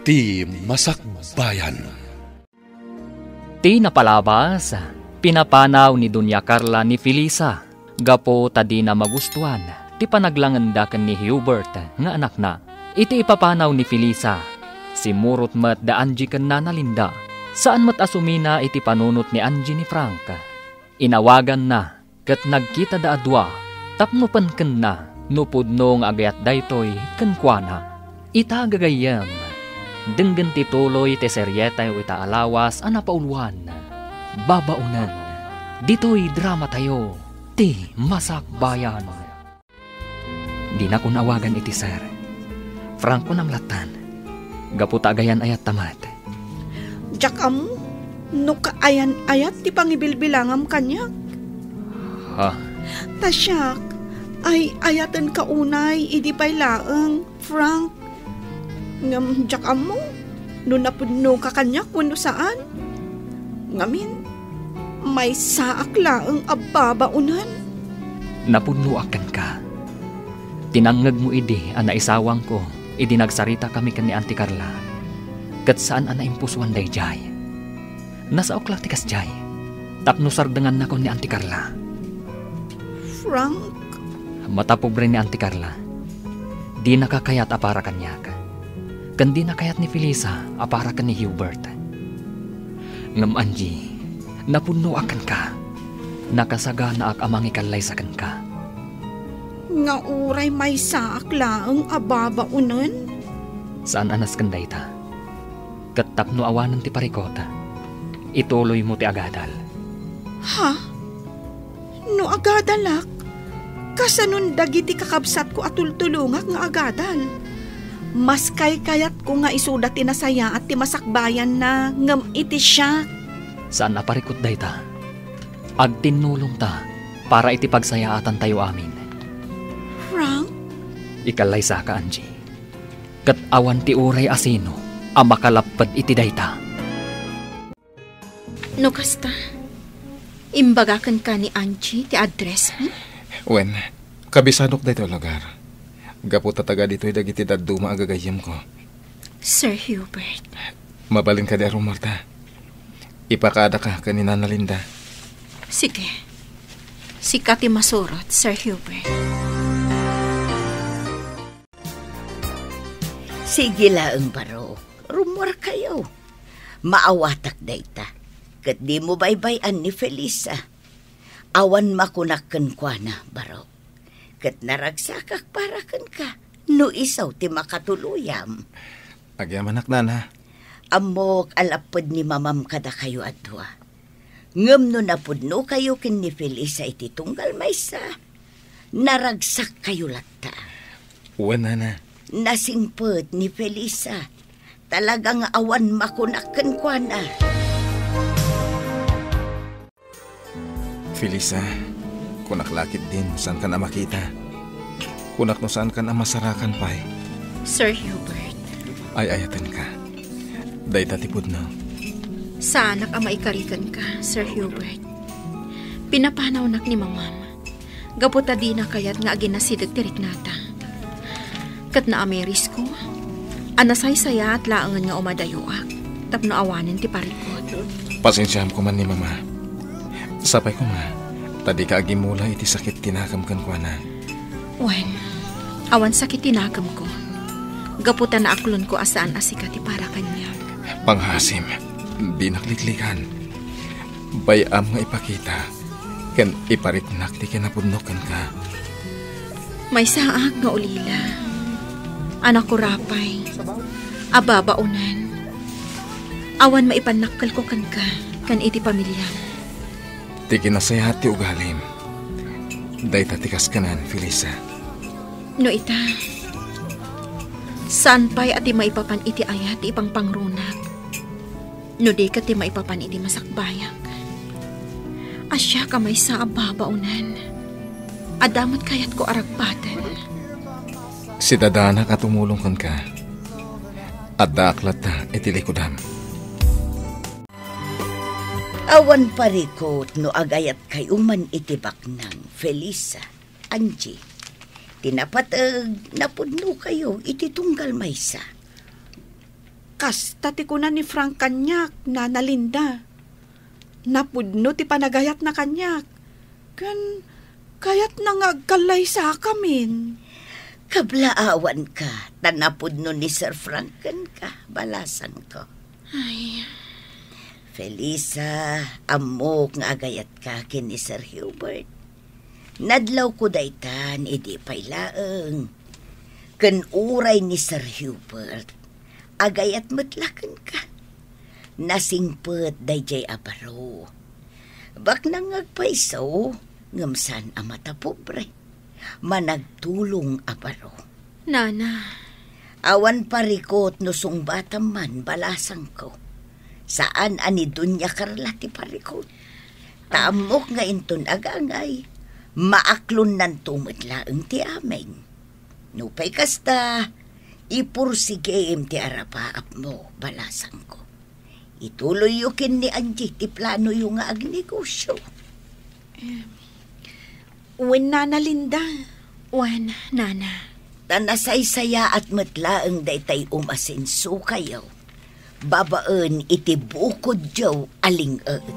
Iti Masakbayan. Ti napalabas, pinapanaw ni Dunya Carla ni Felisa. Gapo tadi na magustuhan, ti panaglangandakan ni Hubert nga anak na. Iti ipapanaw ni Felisa, si Murot mat da Angie kan nanalinda. Saan mat asumina iti panunot ni Angie ni Frank. Inawagan na, kat nagkita da adwa, tapno pan ken na, nupudno nga agayat daytoy ken kuana. Ita gagayam, denggen ti tuloy ti seryeta ita alawas ana pauluan. Babaunan, ditoy drama tayo, ti Masakbayan. Di na ko nawagan iti sir. Frank ko namlatan, gaputa agayan ayat tamat. Jakam, no kaayan-ayat ti pangibilbilangam kanya. Ha? Tasyak, ay ayatan kaunay, idi pa'y laeng, Frank. Ngam, jakam mo, no napudno ka kanya kung saan. Ngamin, may saak laeng ababaunan. Napudno akan ka. Tinangag mo idi, ana isawang ko, idi nagsarita kami kan ni Auntie Carla. Kat saan ana impuswan day jay. Nasa okla tikas jay. Tapno sardengan na ko ni Auntie Carla. Frank? Matapobre ni Auntie Carla. Di nakakayat apara kanyak. Kan di nakayat ni Felisa apara kan ni Hubert. Ngam Angie, napuno akan ka. Nakasaga na ak amang ikalay sa kan ka. Nga uray may saak laeng ababaunan? Saan anas kanday ta? Katap no awanan ti parikota. Ituloy mo ti agadal. Ha? No agadalak? Kasanun dagiti kakabsat ko atultulungak nga agadal. Mas kayat ko nga isuda ti nasaya at ti Masakbayan na ngam iti siya. Saan naparikot day ta? Agtinulong ta para iti pagsayaatan tayo amin. Frank? Ikalay sa ka, Angie. Kat awan ti uray asino ang makalapad iti dayta. No kasta, imbagakan ka ni Angie ti address mo? Wen, kabisanok dito lugar. Gapu tataga dito'y dagiti daduma agagayam ko. Sir Hubert. Mabalin ka di aron, Marta. Ipakaada ka kanina na Linda. Sige. Sika ti masurot, Sir Hubert. Sige laeng baro. Rumor kayo. Maawatak dayta. Kat di mo baybayan ni Felisa. Awan makunakken kwa na, baro. Kat naragsakak para ken ka. No isaw ti makatuluyam. Agyam anak nana. Amok alapod ni mamam kada kayo adwa. Ngem no napudno kayo ken ni Felisa iti tunggal maysa. Naragsak kayo latta. Uwan nana. Nasingpet ni Felisa. Talagang awan makunakken kwa na. Felisa, kunak lakit din saan ka na makita. Kunak no saan ka na masarakan pa'y. Sir Hubert. Ay ayatan ka. Day tatipod no. Saanak ang maikarikan ka, Sir Hubert. Pinapanaw nak ni mamam. Gaputa di na kayat nga aginasidag tirik nata. Kat na ameris ko, anasay saya at laangan nga umadayoak. Tapno awanin ti parikot. Pasensyam ko man ni mama. Sapay ko ma, tadi ka agimula iti sakit tinakam kan kwa na. Wen, awan sakit tinakam ko. Gaputa na aklon ko asaan asika ti para kanya. Panghasim, di nakliklikan. Bayam nga ipakita, ken iparitnak ti kinapudnokan ka. May saak nga ulila. Anak ko rapay. Ababaunan. Awan maipanakal ko kan ka, kan iti pamilya. Ti kinasayat ti ugalim. Day tatikas kanan, Felisa. No ita, saan pa'y ati maipapan iti ayat ipang pangrunak? No di ka ti maipapan iti masakbayak. Asya ka may sa ababaunan. Adamat kayat ko aragpatan. Si dadana ka tumulong kan ka. Adda aklat ta iti likodam. Awan parikot no agayat kay uman itibak ng Felisa, Angie. Tinapatag napudno kayo iti tunggal maysa. Kasta ti kuna ni Frank kanyak, Nana Linda. Napudno ti panagayat na kanyak. Kayat nangagkalay sa kamin. Kablaawan ka, tanapudno ni Sir Franken ka, balasan ko. Ay, Felisa, amok nga agayat ka kin ni Sir Hubert. Nadlaw ko daytan, idi paylaeng. Ken uray ni Sir Hubert, agayat matlaken ka. Nasingpet dayjay abaro. Bak nangagpaisaw, ngamsan amata pobre. Managtulong abaro. Nana, Awan parikot no sung batam man balasang ko. Saan ani Dunya Carla ti parikot. Taamok nga inton agangay. Maaklon nan tumadlaeng ti amin. Nupay kasta, ipursigem ti arapaap mo balasang ko. Ituloy yukin ni Angie ti plano yung nga agnegosyo. Wen Nana Linda. wan, Nana. Tanasaysaya at matlaeng daytay umasinso kayo. Babaan iti bukod jaw aling-eet.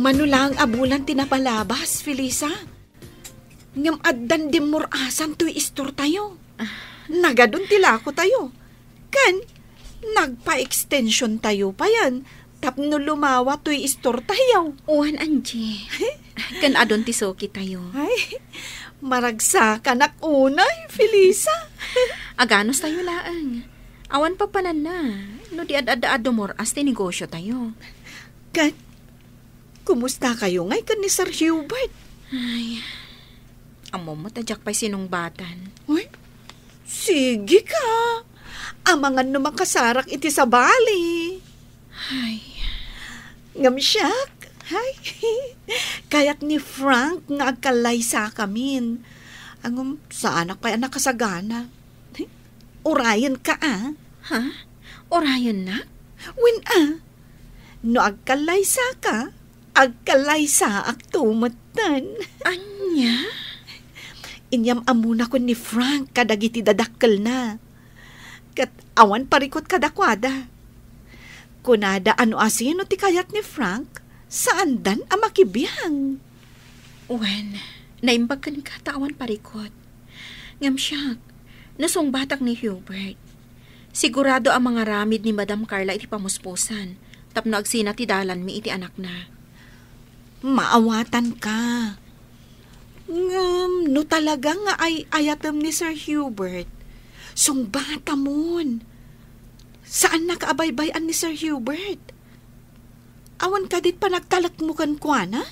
Manulang abulan tinapalabas, Felisa. Ngam addan dimurasan to'y istor tayo. Nagadun tila ko tayo. Kan, nagpa-extension tayo pa yan. Tapno lumawa to'y istor tayo. Wan, Angie. Kan adon ti soki tayo. Ay, maragsa ka unay, Felisa. Aganos tayo laang. Awan pa panan na. No di ad-ad-ad as ti negosyo tayo. Kan, kumusta kayo ngay kan ni Sir Hubert? Ay, amo mo tadyak pa'y sinungbatan. Uy, sige ka. Amangan naman kasarak iti sa bali. Ay, Ngamsyak. Ay, kayat ni Frank nga agkalay sa kamin. Angum, sa anak pa anak kasagana. Urayan ka ha? Orayon na? Win no agkalay sa ka, agkalay sa aktumatan. Anya? Inyam amuna ko ni Frank kadagiti dadakkel na. Kat awan parikot kadakwada. Kunada ano asino ti kayat ni Frank, saan dan amakibiyang? Wen, naimbagkan ka tawan parikot. Ngamsyak, nasong batak ni Hubert. Sigurado ang mga ramid ni Madam Carla iti pamuspusan. Tapno agsina ti dalan mi iti anak na. Maawatan ka. No talaga nga ay ayatem ni Sir Hubert. Sungbata mon. Saan nakaabaybayan ni Sir Hubert? Awan ka dit pa nagtalak mo kan kwa na?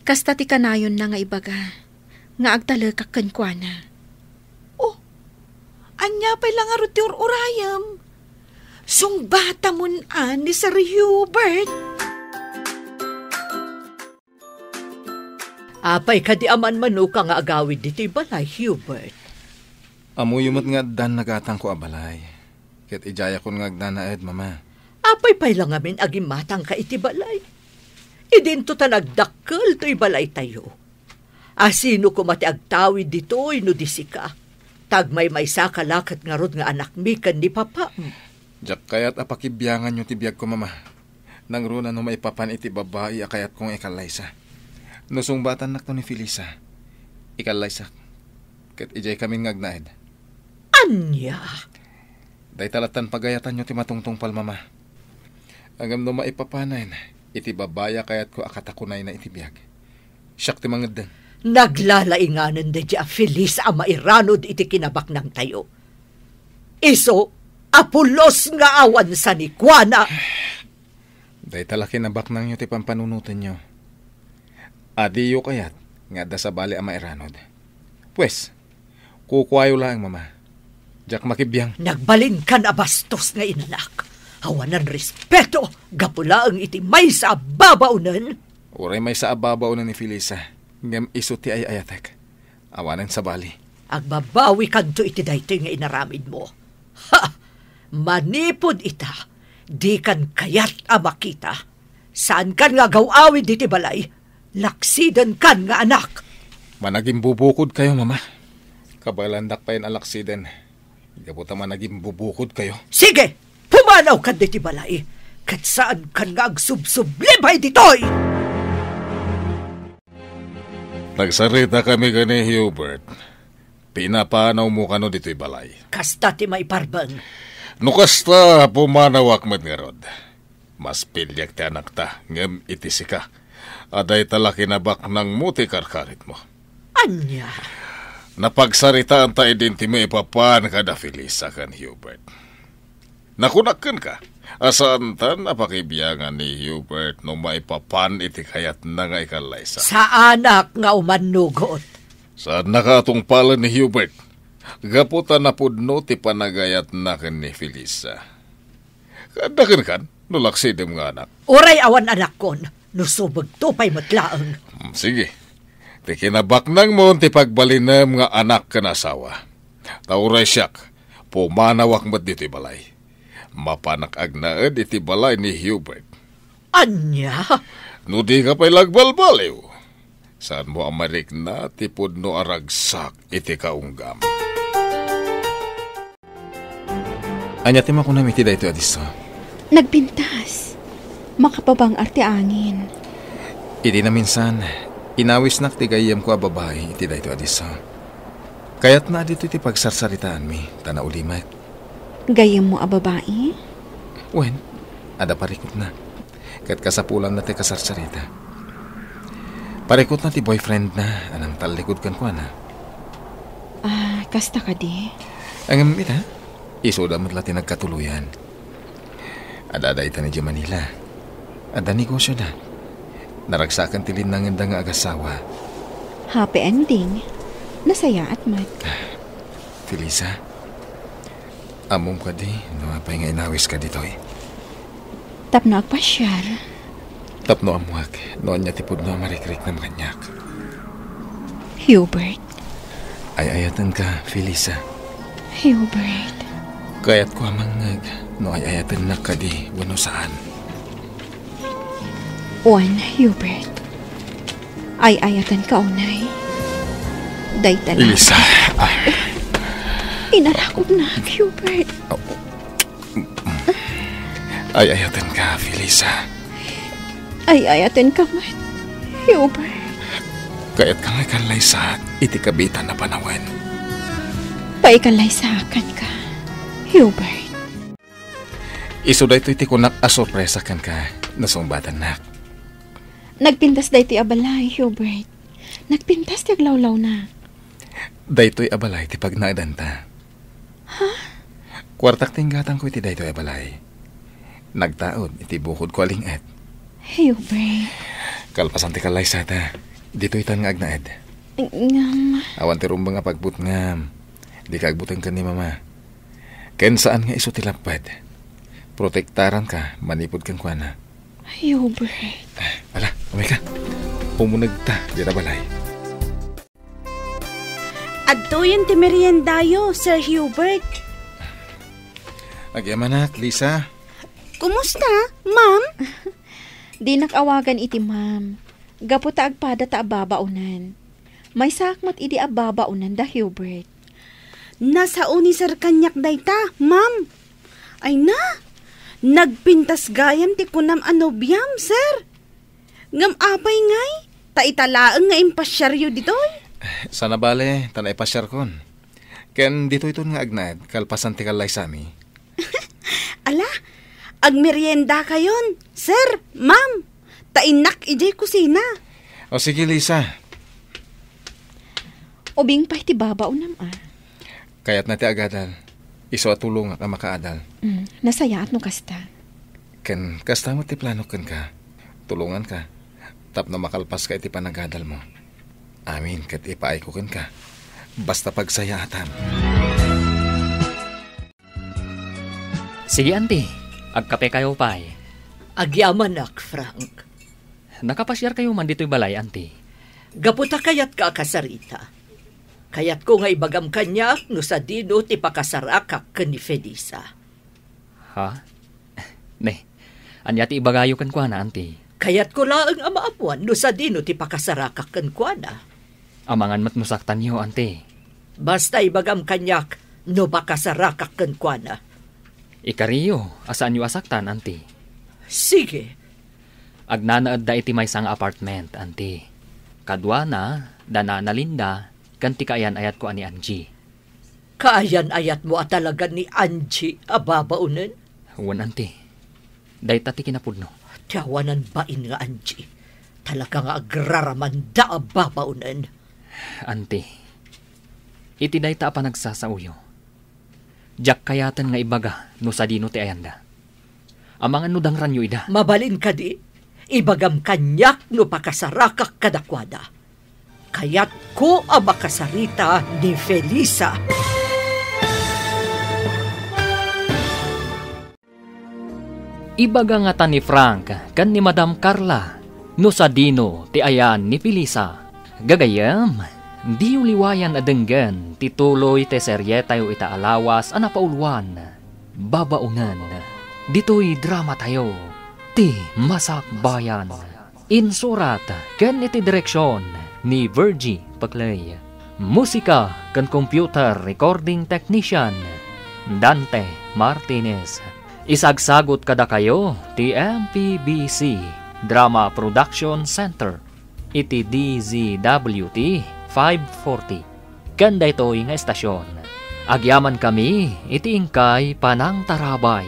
Kasta ti kanayon na nga ibaga. Nga agtalak kan kwa na. Oh, anya pa lang arot yung urayam. Sungbata mon ni Sir Hubert. Apay kadi aman manuka nga agawid dito'y balay, Hubert. Amuyumot nga dan nagatang ko abalay. Ket ijaya kon nga agdanaed, mama. Apay pay lang amin aging matang ka iti balay. Idinto ta nagdakkel to'y balay tayo. Asino ko mati agtawid dito'y no disika. Tagmay may sakalakat nga rod nga anak mi kan ni papa. Jak kayat apakibyangan nyo tibiyag ko, mama. Nang runa no maipapan iti babae akayat kong ikalaysa. Nusong batan nak to ni Felisa. Ikalaysa. Ket ijay kaming ngagnaed. Anya? Day talatan pagayatan nyo ti matungtong pal, mama. Agam no maipapanan, iti babaya kayat ko akatakunay na itibiyag. Siyak ti mangedden. Naglalainganan da dya Feliz ama iranod iti kinabak ng tayo. Iso, apulos nga awan sa ni Kuana. Day tala kinabak nang nyo ti pampanunutan nyo. Adiyo kayat nga da sa bali ama iranod. Pues, kukwayo lang, mama. Jak makibiyang. Nagbalin ka na bastos nga inanak. Hawanan respeto, gapula ang iti may sa babaunan. Uray may sa ababaw na ni Felisa. Ngam iso ti ay ayatek. Awanan sa bali. Agbabawi kanto iti daytoy nga inaramid mo. Ha! Manipod ita. Di kan kayat a makita. Saan kan nga gawawid iti balay? Laksidan kan nga anak. Managing bubukod kayo, mama. Kabalandak pa yun ang laksiden. Gabuta managing bubukod kayo. Sige! Pumanaw kan diti balay. Kat saan kan nga agsubsublibay ditoy? Nagsarita kami gani, Hubert. Pinapanaw mo kano dito'y balay. Kasta ti may parbang. Nukasta pumanawak mat nga rod. Mas pilyak ti anak ta, ngem itisi ka. Aday tala kinabak ng muti karkarit mo. Anya? Napagsaritaan ta din ti may papan kada Felisa kan Hubert. Nakunakan ka. Asaan ta napakibiyangan ni Hubert no may papan iti kayat na nga ikalaysa. Sa anak nga umanugot. Saan nakatong pala ni Hubert? Gaputa na pudno ti panagayat na ken ni Felisa. Kadakan kan, nulaksidem nga anak. Uray awan anak kon, nusubag tupay matlaang. Sige, ti kinabak nang mo ti pagbalinem nga anak ken asawa. Tauray siyak, pumanawak mat diti balay. Mapanak agnaed iti balay ni Hubert. Anya? No di ka pa'y lagbalbaliw. Saan mo amarik na tipod no aragsak iti kaunggam. Anya ti makunam iti dayto adiso. Nagpintas. Makapabang arte angin. Iti na minsan, inawis nak ti gayam ko a babae iti dayto adiso. Kaya't na dito iti pagsarsaritaan mi, tana ulimat. Gayam mo a babae? Wen, ada parikot na. Kat kasapulan na ti kasarsarita. Parikot na ti boyfriend na, anang talikod kan ko na. Kasta ka di? Ang ita, isoda mo't lati nagkatuluyan. Ada ita ni Manila. Ada negosyo na. Naragsakan tilin ng indang agasawa. Happy ending. Nasaya at mat. Felisa, amom ka di, no apay nga inawis ka dito eh. Tapno agpasyal. Tapno amuag, noon niya tipod no marikrik na makanyak. Hubert. Ay ayatan ka, Felisa. Hubert. Kayat ko amangag, no ay ayatan na ka di, wano saan. Hubert. Ay ayatan ka unay. Day talaga. Felisa, Inalakog na, Hubert. Ay ayatan ka, Felisa. Ay ayatin ka man, Hubert. Kayat ka nga kalaysa, iti kabitan na panawan. Paikalay sa akin ka, Hubert. Iso da ito iti kunak asorpresa kan ka, nasumbatan nak. Nagpintas da iti abalay, Hubert. Nagpintas ti aglawlaw na. Daytoy abalay ti pagnaadan ta. Ha? Kwartak tinggatan ko iti daytoy abalay. Nagtaod iti bukod ko alingat. Hubert. Kalpasan ti kalaysa ta. Dito itan nga agnaed. Ngam. Awan ti rumba nga pagbut ngam. Di ka agbutan ka ni mama. Ken saan nga iso tilapad. Protektaran ka, manipod kang kuana. Hubert. Ala, umay ka. Pumunag ta, di na balay. Adtoyan ti meriendayo, Sir Hubert. Nagyamanak, Lisa. Kumusta, ma'am? Di nakawagan iti ma'am. Gaputa agpada ta ababaunan. May sakmat iti ababaunan da, Hubert. Nasa uni sir kanyak dayta, ma'am. Ay na, nagpintas gayam ti kunam anobyam, sir. Ngam apay ngay, ta italaang nga impasyaryo ditoy. Sana bale, tanay pasyar kon. Ken dito ito nga agnaed, kalpasan ti kalay sami. Ala, agmerienda kayon, sir, ma'am. Tainak ijay kusina. O sige, Lisa. Ubing pa iti babaunam Kayat na ti agadal. Iso atulong nga makaadal. Nasaya at no kasta. Ken kasta mo ti plano ken ka. Tulungan ka. Tap na makalpas ka iti panagadal mo. Amin, kat ipaay ko ken ka. Basta pagsayatan. Sige, auntie. Agkape kayo pa'y. Agyamanak, Frank. Nakapasyar kayo man dito'y balay, auntie. Gaputa kayat ka kasarita. Kayat ko nga ibagam kanya no sa dino ti pakasarakak ken ni Felisa. Ha? Ne, anya ti ibagayo kan kwa na, anti. Kayat ko laang amaapuan no sa dino ti pakasarakak ken kuana. Amangan matnusaktan niyo, anti. Basta ibagam kanyak no pakasarakak ken kuana. Ikariyo, asaan yu asaktan, anti? Sige. Agnanaad da iti may sang apartment, anti. Kadwa na, dana na Linda, kanti kaayan ayat ko ani Angie. Kaayan-ayat mo at talaga ni Angie ababaunan? Huwan, anti. Day tati kinapudno. Tiyawanan bain nga Angie. Talaga nga agraraman da ababaunan. Anti, iti day ta pa nagsasauyo. Diyak kayatan nga ibaga no sa dino ti ayanda. Amangan no dang ranyo ida. Mabalin ka di, ibagam kanyak no pakasarakak kadakwada. Kayat ko ang makasarita ni Felisa. Ibaga nga ta ni Frank kan ni Madam Carla no sa dino ti ayan ni Felisa. Gagayam, di uliwayan adenggan tituloy te seryeta yu ita alawas anapaulwan. Babaunan, dito'y drama tayo ti Masak Bayan. Insurat ken iti direksyon ni Virgie Paclay. Musika ken computer recording technician Dante Martinez. Isagsagot kada kayo ti MPBC Drama Production Center iti DZWT 540. Kanda ito'y nga estasyon. Agyaman kami iti ingkay Panang Tarabay.